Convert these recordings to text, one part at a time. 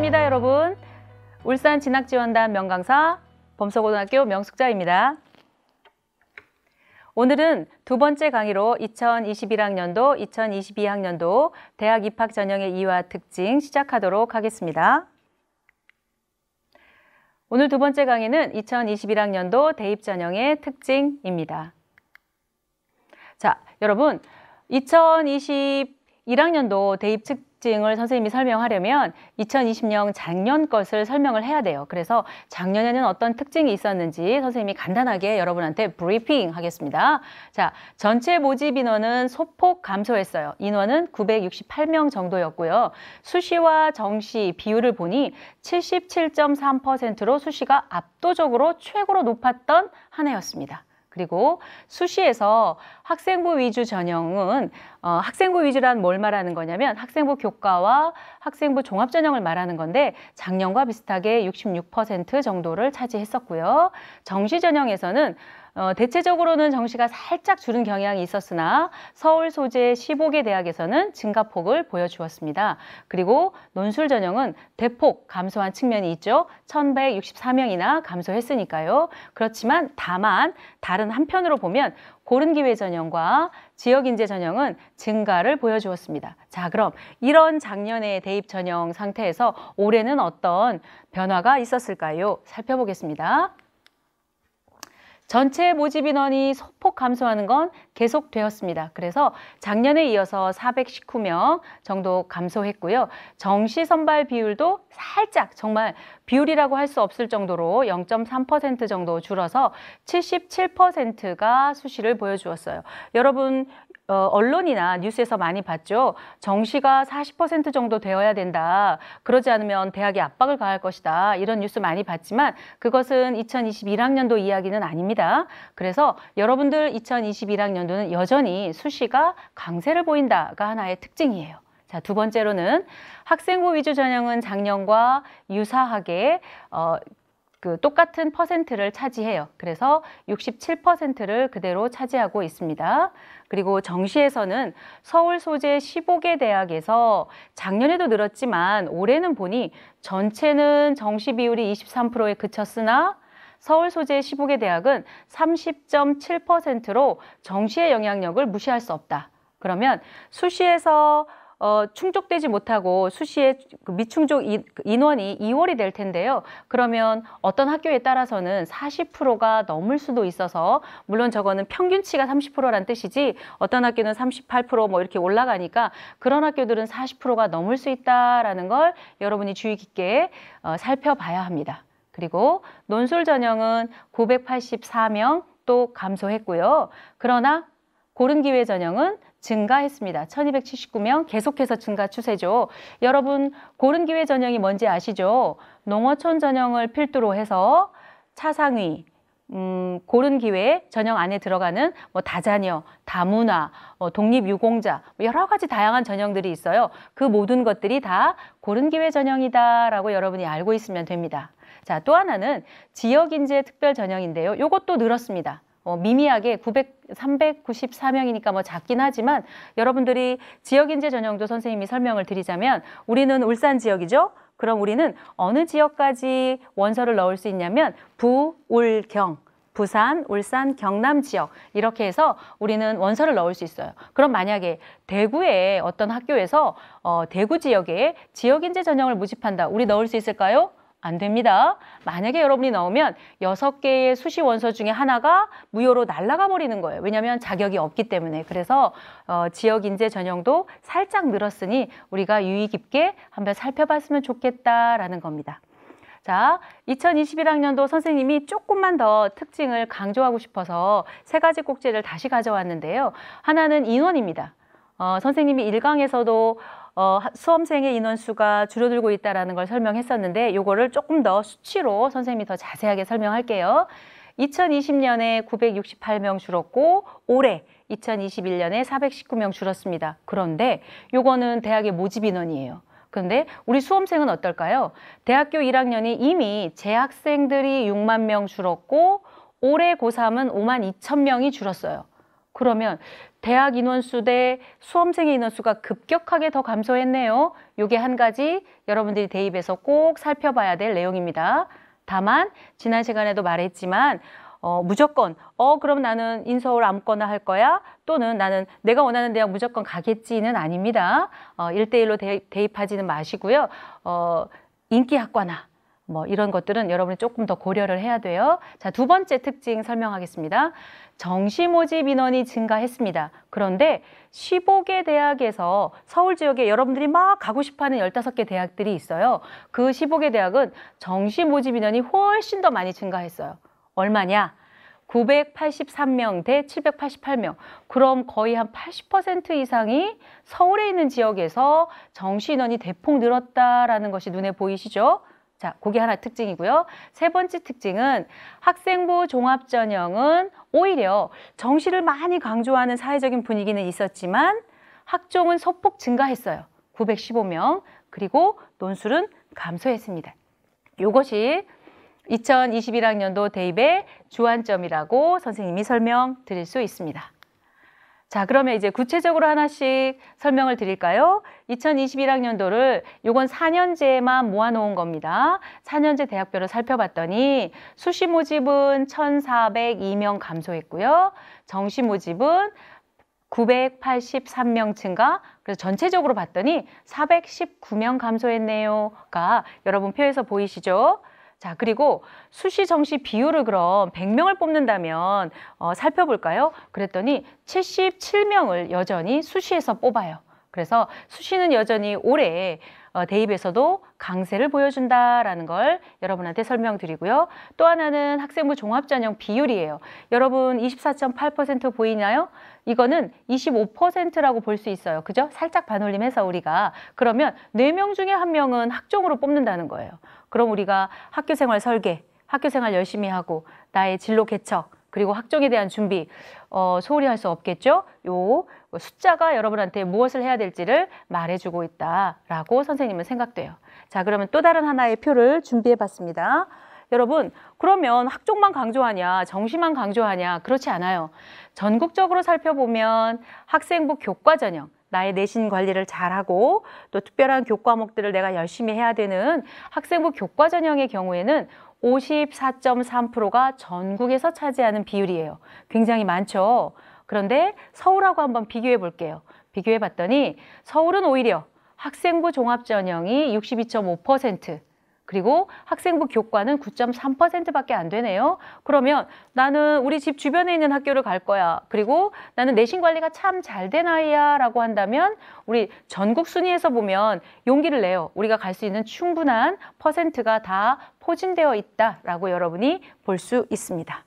반갑습니다, 여러분. 울산 진학지원단 명강사 범서고등학교 명숙자입니다. 오늘은 두 번째 강의로 2021학년도, 2022학년도 대학 입학 전형의 이유와 특징 시작하도록 하겠습니다. 오늘 두 번째 강의는 2021학년도 대입 전형의 특징입니다. 자, 여러분, 2021학년도 대입 특징을 선생님이 설명하려면 2020년 작년 것을 설명을 해야 돼요. 그래서 작년에는 어떤 특징이 있었는지 선생님이 간단하게 여러분한테 브리핑 하겠습니다. 자, 전체 모집 인원은 소폭 감소했어요. 인원은 968명 정도였고요. 수시와 정시 비율을 보니 77.3%로 수시가 압도적으로 최고로 높았던 한 해였습니다. 그리고 수시에서 학생부 위주 전형은 학생부 위주란 뭘 말하는 거냐면 학생부 교과와 학생부 종합 전형을 말하는 건데 작년과 비슷하게 66% 정도를 차지했었고요. 정시 전형에서는 대체적으로는 정시가 살짝 줄은 경향이 있었으나 서울 소재 15개 대학에서는 증가폭을 보여주었습니다. 그리고 논술 전형은 대폭 감소한 측면이 있죠. 1164명이나 감소했으니까요. 그렇지만 다만 다른 한편으로 보면 고른기회 전형과 지역인재 전형은 증가를 보여주었습니다. 자, 그럼 이런 작년의 대입 전형 상태에서 올해는 어떤 변화가 있었을까요? 살펴보겠습니다. 전체 모집 인원이 소폭 감소하는 건 계속되었습니다. 그래서 작년에 이어서 419명 정도 감소했고요. 정시 선발 비율도 살짝 정말 비율이라고 할 수 없을 정도로 0.3% 정도 줄어서 77%가 수시를 보여주었어요. 여러분, 언론이나 뉴스에서 많이 봤죠. 정시가 40% 정도 되어야 된다. 그러지 않으면 대학이 압박을 가할 것이다. 이런 뉴스 많이 봤지만 그것은 2021학년도 이야기는 아닙니다. 그래서 여러분들 2021학년도는 여전히 수시가 강세를 보인다가 하나의 특징이에요. 자, 두 번째로는 학생부 위주 전형은 작년과 유사하게 똑같은 퍼센트를 차지해요. 그래서 67%를 그대로 차지하고 있습니다. 그리고 정시에서는 서울 소재 15개 대학에서 작년에도 늘었지만 올해는 보니 전체는 정시 비율이 23%에 그쳤으나 서울 소재 15개 대학은 30.7%로 정시의 영향력을 무시할 수 없다. 그러면 수시에서 충족되지 못하고 수시의 미충족 인원이 2월이 될 텐데요. 그러면 어떤 학교에 따라서는 40%가 넘을 수도 있어서 물론 저거는 평균치가 30%란 뜻이지 어떤 학교는 38% 뭐 이렇게 올라가니까 그런 학교들은 40%가 넘을 수 있다라는 걸 여러분이 주의 깊게 살펴봐야 합니다. 그리고 논술 전형은 984명 또 감소했고요. 그러나 고른기회 전형은 증가했습니다. 1279명 계속해서 증가 추세죠. 여러분 고른기회 전형이 뭔지 아시죠? 농어촌 전형을 필두로 해서 차상위, 고른기회 전형 안에 들어가는 뭐 다자녀, 다문화, 독립유공자 여러 가지 다양한 전형들이 있어요. 그 모든 것들이 다 고른기회 전형이다라고 여러분이 알고 있으면 됩니다. 자, 또 하나는 지역인재 특별 전형인데요. 이것도 늘었습니다. 미미하게 394명이니까 뭐 작긴 하지만 여러분들이 지역인재 전형도 선생님이 설명을 드리자면 우리는 울산 지역이죠. 그럼 우리는 어느 지역까지 원서를 넣을 수 있냐면 부, 울, 경, 부산, 울산, 경남 지역 이렇게 해서 우리는 원서를 넣을 수 있어요. 그럼 만약에 대구의 어떤 학교에서 대구 지역에 지역인재 전형을 모집한다. 우리 넣을 수 있을까요? 안 됩니다. 만약에 여러분이 넣으면 6개의 수시 원서 중에 하나가 무효로 날아가 버리는 거예요. 왜냐하면 자격이 없기 때문에. 그래서 지역인재 전형도 살짝 늘었으니 우리가 유의 깊게 한번 살펴봤으면 좋겠다라는 겁니다. 자, 2021학년도 선생님이 조금만 더 특징을 강조하고 싶어서 세 가지 꼭지를 다시 가져왔는데요. 하나는 인원입니다. 선생님이 1강에서도 수험생의 인원수가 줄어들고 있다는 걸 설명했었는데 이거를 조금 더 수치로 선생님이 더 자세하게 설명할게요. 2020년에 968명 줄었고 올해 2021년에 419명 줄었습니다. 그런데 이거는 대학의 모집 인원이에요. 그런데 우리 수험생은 어떨까요? 대학교 1학년이 이미 재학생들이 6만 명 줄었고 올해 고3은 5만 2천 명이 줄었어요. 그러면 대학 인원수 대 수험생의 인원수가 급격하게 더 감소했네요. 요게 한 가지 여러분들이 대입에서 꼭 살펴봐야 될 내용입니다. 다만 지난 시간에도 말했지만 무조건 그럼 나는 인서울 아무거나 할 거야? 또는 나는 내가 원하는 대학 무조건 가겠지는 아닙니다. 1대1로 대입하지는 마시고요. 인기 학과나 뭐 이런 것들은 여러분이 조금 더 고려를 해야 돼요. 자, 두 번째 특징 설명하겠습니다. 정시 모집 인원이 증가했습니다. 그런데 15개 대학에서 서울 지역에 여러분들이 막 가고 싶어하는 15개 대학들이 있어요. 그 15개 대학은 정시 모집 인원이 훨씬 더 많이 증가했어요. 얼마냐? 983명 대 788명. 그럼 거의 한 80% 이상이 서울에 있는 지역에서 정시 인원이 대폭 늘었다라는 것이 눈에 보이시죠? 자, 그게 하나 특징이고요. 세 번째 특징은 학생부 종합전형은 오히려 정시를 많이 강조하는 사회적인 분위기는 있었지만 학종은 소폭 증가했어요. 915명. 그리고 논술은 감소했습니다. 이것이 2021학년도 대입의 주안점이라고 선생님이 설명드릴 수 있습니다. 자, 그러면 이제 구체적으로 하나씩 설명을 드릴까요? 2021학년도를 요건 4년제만 모아놓은 겁니다. 4년제 대학별을 살펴봤더니 수시 모집은 1,402명 감소했고요. 정시 모집은 983명 증가, 그래서 전체적으로 봤더니 419명 감소했네요가 여러분 표에서 보이시죠? 자, 그리고 수시 정시 비율을 그럼 100명을 뽑는다면 살펴볼까요? 그랬더니 77명을 여전히 수시에서 뽑아요. 그래서 수시는 여전히 올해 대입에서도 강세를 보여준다라는 걸 여러분한테 설명드리고요. 또 하나는 학생부 종합전형 비율이에요. 여러분 24.8% 보이나요? 이거는 25%라고 볼 수 있어요. 그죠? 살짝 반올림해서 우리가. 그러면 4명 중에 1명은 학종으로 뽑는다는 거예요. 그럼 우리가 학교생활 설계, 학교생활 열심히 하고 나의 진로 개척, 그리고 학종에 대한 준비 소홀히 할 수 없겠죠? 요 숫자가 여러분한테 무엇을 해야 될지를 말해주고 있다라고 선생님은 생각돼요. 자, 그러면 또 다른 하나의 표를 준비해 봤습니다. 여러분, 그러면 학종만 강조하냐, 정시만 강조하냐? 그렇지 않아요. 전국적으로 살펴보면 학생부 교과 전형, 나의 내신 관리를 잘하고 또 특별한 교과목들을 내가 열심히 해야 되는 학생부 교과 전형의 경우에는 54.3%가 전국에서 차지하는 비율이에요. 굉장히 많죠. 그런데 서울하고 한번 비교해 볼게요. 비교해 봤더니 서울은 오히려 학생부 종합전형이 62.5%, 그리고 학생부 교과는 9.3%밖에 안 되네요. 그러면 나는 우리 집 주변에 있는 학교를 갈 거야. 그리고 나는 내신 관리가 참 잘 된 아이야 라고 한다면 우리 전국 순위에서 보면 용기를 내요. 우리가 갈 수 있는 충분한 퍼센트가 다 포진되어 있다라고 여러분이 볼 수 있습니다.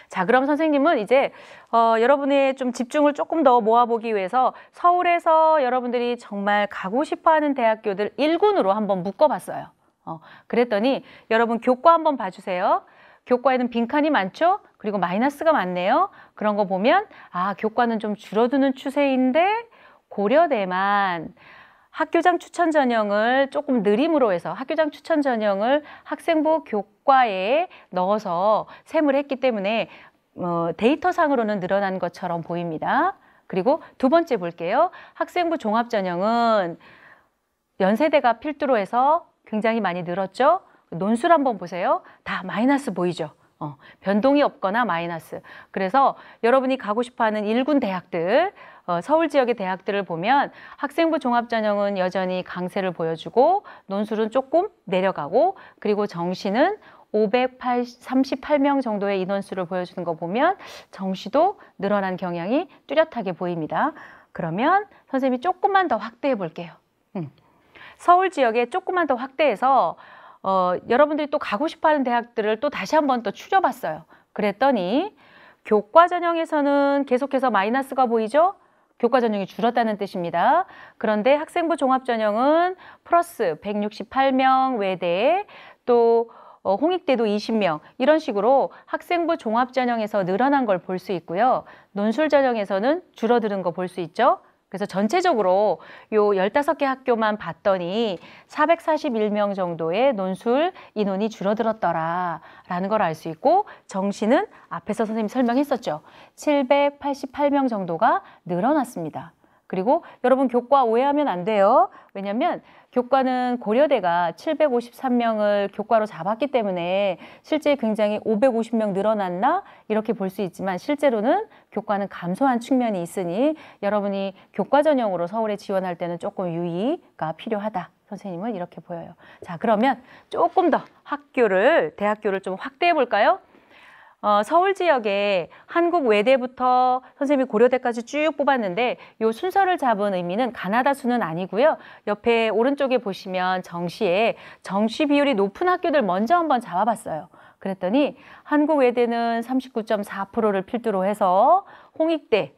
자, 그럼 선생님은 이제 여러분의 좀 집중을 조금 더 모아보기 위해서 서울에서 여러분들이 정말 가고 싶어하는 대학교들 1군으로 한번 묶어봤어요. 그랬더니 여러분 교과 한번 봐주세요. 교과에는 빈칸이 많죠? 그리고 마이너스가 많네요. 그런 거 보면 교과는 좀 줄어드는 추세인데 고려대만 학교장 추천 전형을 조금 느림으로 해서 학교장 추천 전형을 학생부 교과에 넣어서 셈을 했기 때문에 데이터상으로는 늘어난 것처럼 보입니다. 그리고 두 번째 볼게요. 학생부 종합 전형은 연세대가 필두로 해서 굉장히 많이 늘었죠. 논술 한번 보세요. 다 마이너스 보이죠. 변동이 없거나 마이너스. 그래서 여러분이 가고 싶어하는 1군 대학들, 서울 지역의 대학들을 보면 학생부 종합전형은 여전히 강세를 보여주고 논술은 조금 내려가고 그리고 정시는 538명 정도의 인원수를 보여주는 거 보면 정시도 늘어난 경향이 뚜렷하게 보입니다. 그러면 선생님이 조금만 더 확대해 볼게요. 서울 지역에 조금만 더 확대해서 여러분들이 또 가고 싶어하는 대학들을 또 다시 한번 또 추려봤어요. 그랬더니 교과 전형에서는 계속해서 마이너스가 보이죠? 교과 전형이 줄었다는 뜻입니다. 그런데 학생부 종합 전형은 플러스 168명 외대에 또 홍익대도 20명 이런 식으로 학생부 종합 전형에서 늘어난 걸 볼 수 있고요. 논술 전형에서는 줄어드는 거 볼 수 있죠. 그래서 전체적으로 요 15개 학교만 봤더니 441명 정도의 논술 인원이 줄어들었더라라는 걸 알 수 있고, 정시는 앞에서 선생님이 설명했었죠. 788명 정도가 늘어났습니다. 그리고 여러분 교과 오해하면 안 돼요. 왜냐하면 교과는 고려대가 753명을 교과로 잡았기 때문에 실제 굉장히 550명 늘어났나? 이렇게 볼 수 있지만 실제로는 교과는 감소한 측면이 있으니 여러분이 교과 전형으로 서울에 지원할 때는 조금 유의가 필요하다. 선생님은 이렇게 보여요. 자, 그러면 조금 더 대학교를 좀 확대해 볼까요? 서울 지역에 한국 외대부터 선생님이 고려대까지 쭉 뽑았는데 이 순서를 잡은 의미는 가나다 수는 아니고요. 옆에 오른쪽에 보시면 정시에 정시 비율이 높은 학교들 먼저 한번 잡아봤어요. 그랬더니 한국 외대는 39.4%를 필두로 해서 홍익대,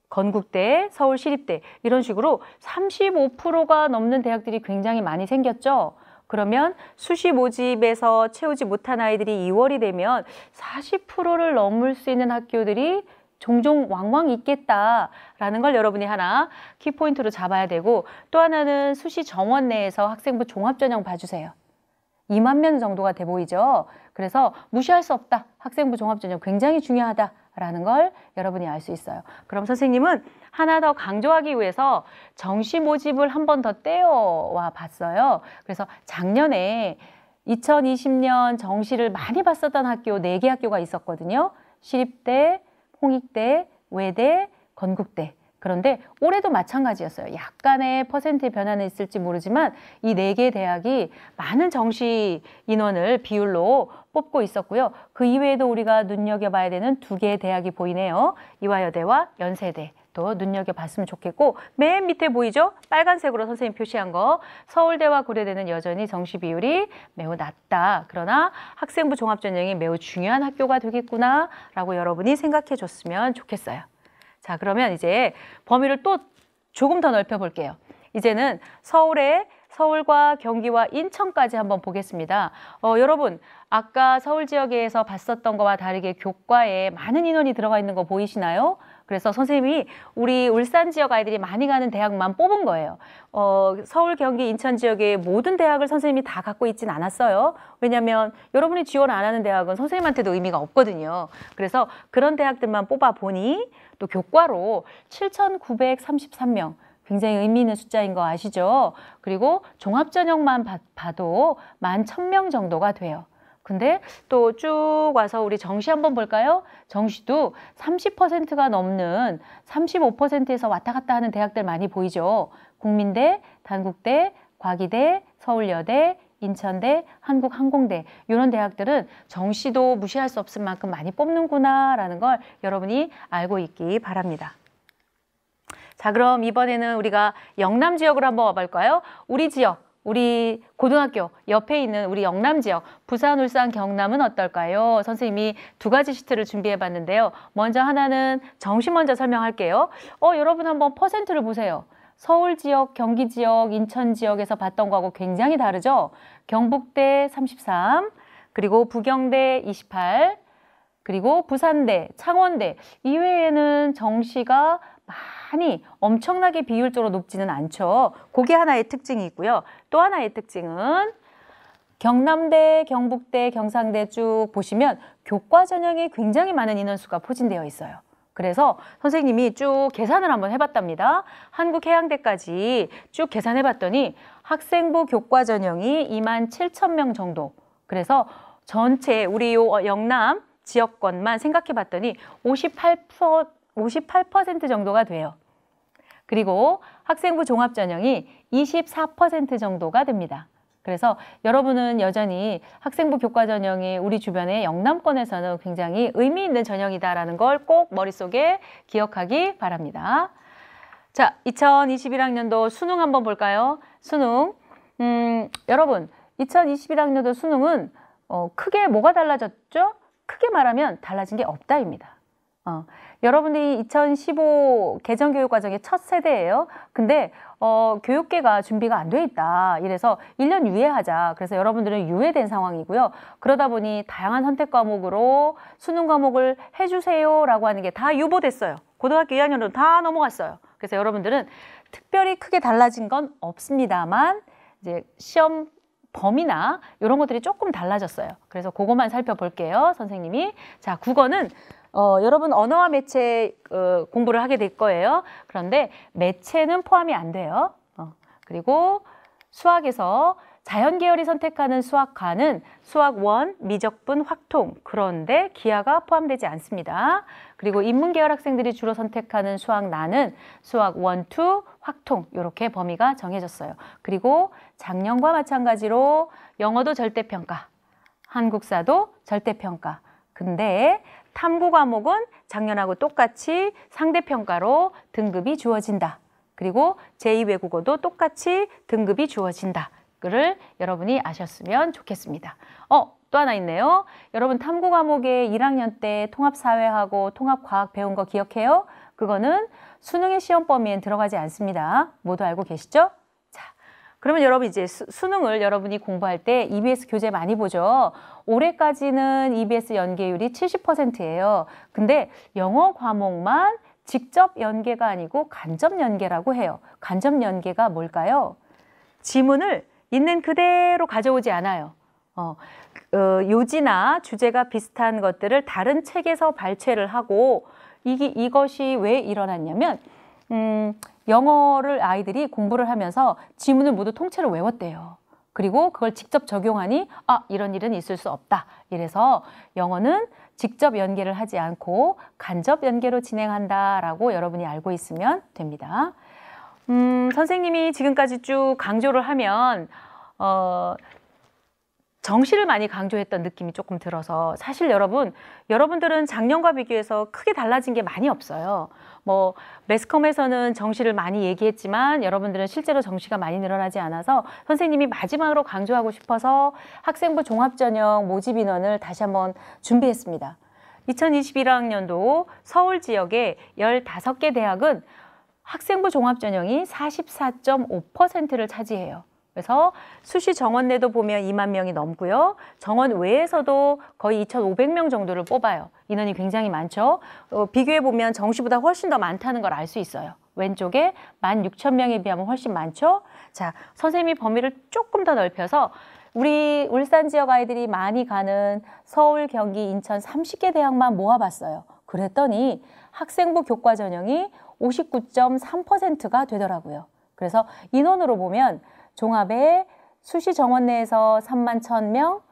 건국대, 서울시립대 이런 식으로 35%가 넘는 대학들이 굉장히 많이 생겼죠. 그러면 수시 모집에서 채우지 못한 아이들이 2월이 되면 40%를 넘을 수 있는 학교들이 종종 왕왕 있겠다라는 걸 여러분이 하나 키포인트로 잡아야 되고, 또 하나는 수시 정원 내에서 학생부 종합전형 봐주세요. 2만 명 정도가 돼 보이죠. 그래서 무시할 수 없다. 학생부 종합전형 굉장히 중요하다라는 걸 여러분이 알 수 있어요. 그럼 선생님은 하나 더 강조하기 위해서 정시 모집을 한 번 더 떼어와 봤어요. 그래서 작년에 2020년 정시를 많이 봤었던 학교 4개 학교가 있었거든요. 시립대, 홍익대, 외대, 건국대. 그런데 올해도 마찬가지였어요. 약간의 퍼센트 변화는 있을지 모르지만 이 4개 대학이 많은 정시 인원을 비율로 뽑고 있었고요. 그 이외에도 우리가 눈여겨봐야 되는 2개의 대학이 보이네요. 이화여대와 연세대. 또 눈여겨봤으면 좋겠고, 맨 밑에 보이죠? 빨간색으로 선생님 표시한 거. 서울대와 고려대는 여전히 정시 비율이 매우 낮다. 그러나 학생부 종합전형이 매우 중요한 학교가 되겠구나 라고 여러분이 생각해 줬으면 좋겠어요. 자, 그러면 이제 범위를 또 조금 더 넓혀 볼게요. 이제는 서울과 경기와 인천까지 한번 보겠습니다. 여러분, 아까 서울 지역에서 봤었던 거와 다르게 교과에 많은 인원이 들어가 있는 거 보이시나요? 그래서 선생님이 우리 울산 지역 아이들이 많이 가는 대학만 뽑은 거예요. 서울, 경기, 인천 지역의 모든 대학을 선생님이 다 갖고 있진 않았어요. 왜냐하면 여러분이 지원 안 하는 대학은 선생님한테도 의미가 없거든요. 그래서 그런 대학들만 뽑아보니 또 교과로 7,933명. 굉장히 의미 있는 숫자인 거 아시죠? 그리고 종합전형만 봐도 11,000명 정도가 돼요. 근데 또 쭉 와서 우리 정시 한번 볼까요? 정시도 30%가 넘는 35%에서 왔다 갔다 하는 대학들 많이 보이죠? 국민대, 단국대, 과기대, 서울여대, 인천대, 한국항공대 이런 대학들은 정시도 무시할 수 없을 만큼 많이 뽑는구나라는 걸 여러분이 알고 있기 바랍니다. 자, 그럼 이번에는 우리가 영남 지역으로 한번 와볼까요? 우리 지역, 우리 고등학교 옆에 있는 우리 영남 지역, 부산, 울산, 경남은 어떨까요? 선생님이 2가지 시트를 준비해 봤는데요. 먼저 하나는 정시 먼저 설명할게요. 여러분 한번 퍼센트를 보세요. 서울 지역, 경기 지역, 인천 지역에서 봤던 거하고 굉장히 다르죠? 경북대 33, 그리고 부경대 28, 그리고 부산대, 창원대 이외에는 정시가 많이 엄청나게 비율적으로 높지는 않죠. 그게 하나의 특징이 있고요. 또 하나의 특징은 경남대, 경북대, 경상대 쭉 보시면 교과 전형에 굉장히 많은 인원수가 포진되어 있어요. 그래서 선생님이 쭉 계산을 한번 해봤답니다. 한국해양대까지 쭉 계산해봤더니 학생부 교과 전형이 27,000명 정도. 그래서 전체 우리 영남 지역권만 생각해봤더니 58% 정도가 돼요. 그리고 학생부 종합전형이 24% 정도가 됩니다. 그래서 여러분은 여전히 학생부 교과전형이 우리 주변의 영남권에서는 굉장히 의미 있는 전형이다라는 걸 꼭 머릿속에 기억하기 바랍니다. 자, 2021학년도 수능 한번 볼까요? 수능. 여러분, 2021학년도 수능은 크게 뭐가 달라졌죠? 크게 말하면 달라진 게 없다입니다. 여러분이 2015 개정교육과정의 첫 세대예요. 근데 교육계가 준비가 안 돼 있다. 이래서 1년 유예하자. 그래서 여러분들은 유예된 상황이고요. 그러다 보니 다양한 선택 과목으로 수능 과목을 해주세요 라고 하는 게 다 유보됐어요. 고등학교 2학년으로 다 넘어갔어요. 그래서 여러분들은 특별히 크게 달라진 건 없습니다만 이제 시험 범위나 이런 것들이 조금 달라졌어요. 그래서 그것만 살펴볼게요. 선생님이. 자, 국어는 여러분 언어와 매체 공부를 하게 될 거예요. 그런데 매체는 포함이 안 돼요. 그리고 수학에서 자연계열이 선택하는 수학과는 수학 1, 미적분, 확통, 그런데 기하가 포함되지 않습니다. 그리고 인문계열 학생들이 주로 선택하는 수학나는 수학 1, 2, 확통 이렇게 범위가 정해졌어요. 그리고 작년과 마찬가지로 영어도 절대평가, 한국사도 절대평가. 근데 탐구 과목은 작년하고 똑같이 상대평가로 등급이 주어진다. 그리고 제2외국어도 똑같이 등급이 주어진다. 를 여러분이 아셨으면 좋겠습니다. 또 하나 있네요. 여러분 탐구 과목에 1학년 때 통합사회하고 통합과학 배운 거 기억해요? 그거는 수능의 시험 범위엔 들어가지 않습니다. 모두 알고 계시죠? 자, 그러면 여러분 이제 수능을 여러분이 공부할 때 EBS 교재 많이 보죠. 올해까지는 EBS 연계율이 70%예요. 근데 영어 과목만 직접 연계가 아니고 간접 연계라고 해요. 간접 연계가 뭘까요? 지문을 있는 그대로 가져오지 않아요. 요지나 주제가 비슷한 것들을 다른 책에서 발췌를 하고 이것이 왜 일어났냐면 영어를 아이들이 공부를 하면서 지문을 모두 통째로 외웠대요. 그리고 그걸 직접 적용하니 이런 일은 있을 수 없다. 이래서 영어는 직접 연계를 하지 않고 간접 연계로 진행한다라고 여러분이 알고 있으면 됩니다. 선생님이 지금까지 쭉 강조를 하면 정시를 많이 강조했던 느낌이 조금 들어서 사실 여러분들은 작년과 비교해서 크게 달라진 게 많이 없어요. 뭐 매스컴에서는 정시를 많이 얘기했지만 여러분들은 실제로 정시가 많이 늘어나지 않아서 선생님이 마지막으로 강조하고 싶어서 학생부 종합전형 모집 인원을 다시 한번 준비했습니다. 2021학년도 서울 지역의 15개 대학은 학생부 종합전형이 44.5%를 차지해요. 그래서 수시 정원 내도 보면 2만 명이 넘고요. 정원 외에서도 거의 2,500명 정도를 뽑아요. 인원이 굉장히 많죠. 비교해보면 정시보다 훨씬 더 많다는 걸 알 수 있어요. 왼쪽에 16,000명에 비하면 훨씬 많죠. 자, 선생님이 범위를 조금 더 넓혀서 우리 울산 지역 아이들이 많이 가는 서울, 경기, 인천 30개 대학만 모아봤어요. 그랬더니 학생부 교과 전형이 59.3%가 되더라고요. 그래서 인원으로 보면 종합에 수시 정원 내에서 3만 1,000명,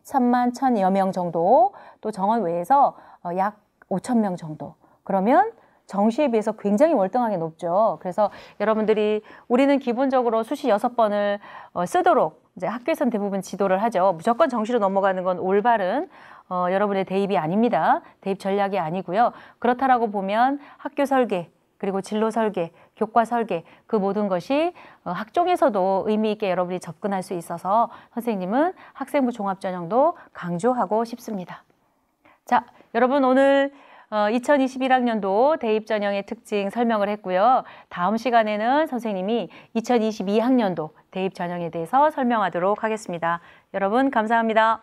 3만 1,000여 명 정도, 또 정원 외에서 약 5,000명 정도. 그러면 정시에 비해서 굉장히 월등하게 높죠. 그래서 여러분들이 우리는 기본적으로 수시 6번을 쓰도록 이제 학교에서는 대부분 지도를 하죠. 무조건 정시로 넘어가는 건 올바른 여러분의 대입이 아닙니다. 대입 전략이 아니고요. 그렇다라고 보면 학교 설계, 그리고 진로 설계, 교과 설계 그 모든 것이 학종에서도 의미 있게 여러분이 접근할 수 있어서 선생님은 학생부 종합전형도 강조하고 싶습니다. 자, 여러분 오늘 2021학년도 대입전형의 특징 설명을 했고요. 다음 시간에는 선생님이 2022학년도 대입전형에 대해서 설명하도록 하겠습니다. 여러분 감사합니다.